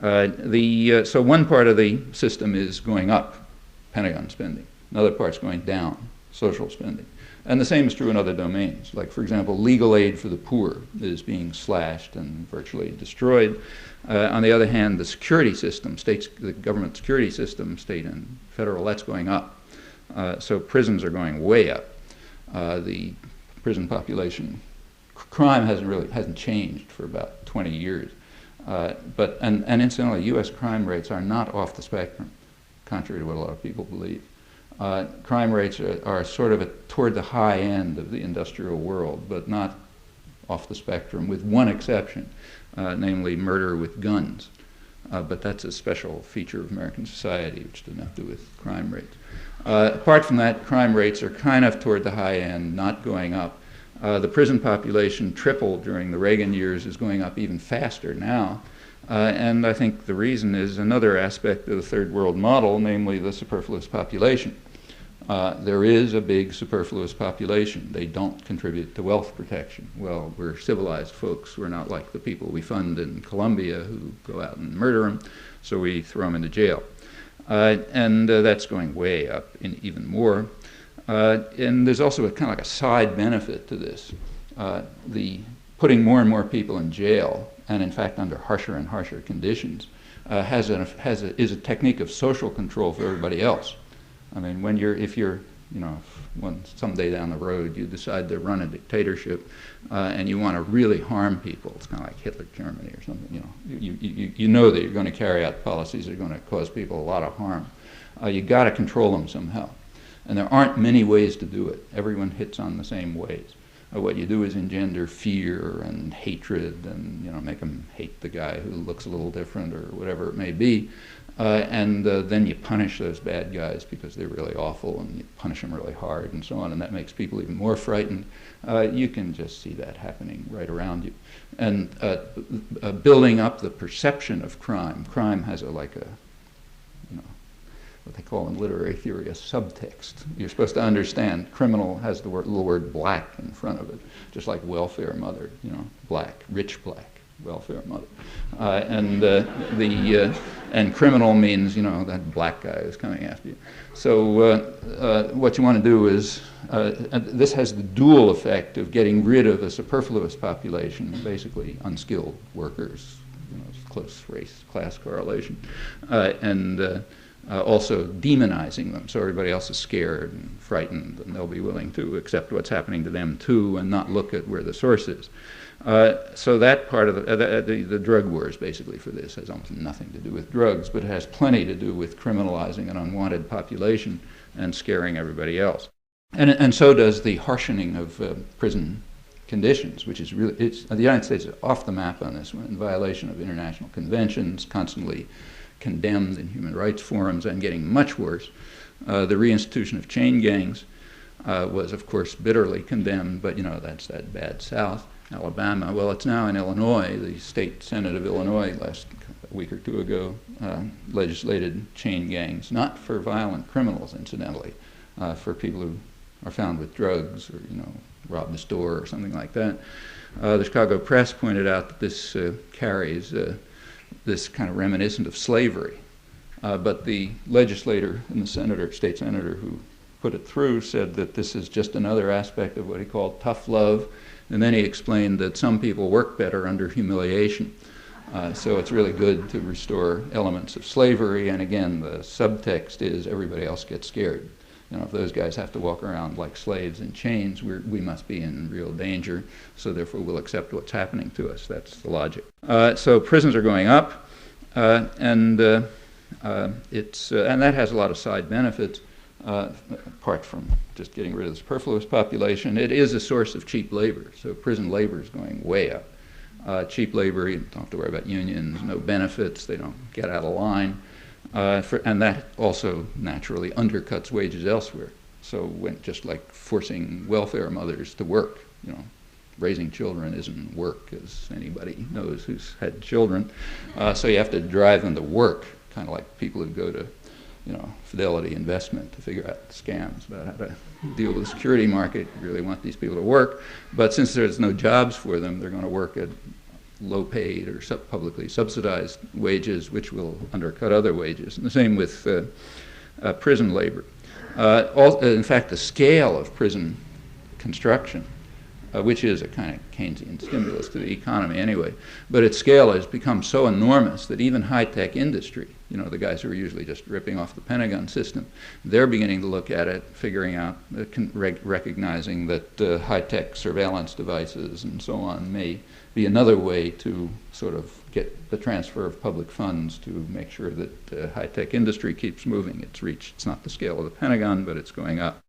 So one part of the system is going up, Pentagon spending. Another part's going down, social spending. And the same is true in other domains. Like, for example, legal aid for the poor is being slashed and virtually destroyed. On the other hand, the security system, the government security system, state and federal, that's going up. So prisons are going way up. The prison population, crime hasn't changed for about 20 years. And incidentally, U.S. crime rates are not off the spectrum, contrary to what a lot of people believe. Crime rates are sort of toward the high end of the industrial world, but not off the spectrum, with one exception, namely murder with guns. But that's a special feature of American society, which doesn't have to do with crime rates. Apart from that, crime rates are kind of toward the high end, not going up. The prison population tripled during the Reagan years, is going up even faster now. And I think the reason is another aspect of the third world model, namely the superfluous population. There is a big superfluous population. They don't contribute to wealth protection. Well, we're civilized folks. We're not like the people we fund in Colombia who go out and murder them, so we throw them into jail. And that's going way up even more. And there's also a kind of like a side benefit to this. The putting more and more people in jail, and in fact under harsher and harsher conditions, is a technique of social control for everybody else. I mean, when someday down the road you decide to run a dictatorship and you want to really harm people, it's kind of like Hitler Germany or something. You know that you're going to carry out policies that are going to cause people a lot of harm. You got to control them somehow. And there aren't many ways to do it. Everyone hits on the same ways. What you do is engender fear and hatred and make them hate the guy who looks a little different or whatever it may be. And then you punish those bad guys because they're really awful, and you punish them really hard and so on, and that makes people even more frightened. You can just see that happening right around you. And building up the perception of crime. Crime has what they call in literary theory a subtext. You're supposed to understand criminal has the little word black in front of it, just like welfare mother, black, rich black, welfare mother. And criminal means, that black guy is coming after you. So what you want to do is, this has the dual effect of getting rid of a superfluous population, basically unskilled workers, close race-class correlation, and also demonizing them, so everybody else is scared and frightened, and they'll be willing to accept what's happening to them too and not look at where the source is. So that part of the drug wars basically for this has almost nothing to do with drugs, but it has plenty to do with criminalizing an unwanted population and scaring everybody else. And so does the harshening of prison conditions, which is really, the United States is off the map on this one, in violation of international conventions, constantly condemned in human rights forums, and getting much worse. The reinstitution of chain gangs was, of course, bitterly condemned, but that's that bad South. Alabama, well, it's now in Illinois. The state Senate of Illinois last week or two ago legislated chain gangs, not for violent criminals, incidentally, for people who are found with drugs or, robbed a store or something like that. The Chicago Press pointed out that this carries this kind of reminiscent of slavery. But the legislator and the state senator who put it through said that this is just another aspect of what he called tough love. And then he explained that some people work better under humiliation. So it's really good to restore elements of slavery. And again, the subtext is everybody else gets scared. If those guys have to walk around like slaves in chains, we must be in real danger. So therefore, we'll accept what's happening to us. That's the logic. So prisons are going up, and that has a lot of side benefits. Apart from just getting rid of the superfluous population, it is a source of cheap labor. So prison labor is going way up. Cheap labor, you don't have to worry about unions, no benefits, they don't get out of line. And that also naturally undercuts wages elsewhere. So just like forcing welfare mothers to work, raising children isn't work, as anybody knows who's had children. So you have to drive them to work, kind of like people who go to Fidelity Investment to figure out scams about how to deal with the security market. You really want these people to work, but since there's no jobs for them, they're going to work at low-paid or publicly subsidized wages, which will undercut other wages. And the same with prison labor. In fact, the scale of prison construction, which is a kind of Keynesian stimulus to the economy anyway, but its scale has become so enormous that even high-tech industry, the guys who are usually just ripping off the Pentagon system, they're beginning to look at it, figuring out, recognizing that high-tech surveillance devices and so on may be another way to sort of get the transfer of public funds to make sure that high-tech industry keeps moving its reach. It's not the scale of the Pentagon, but it's going up.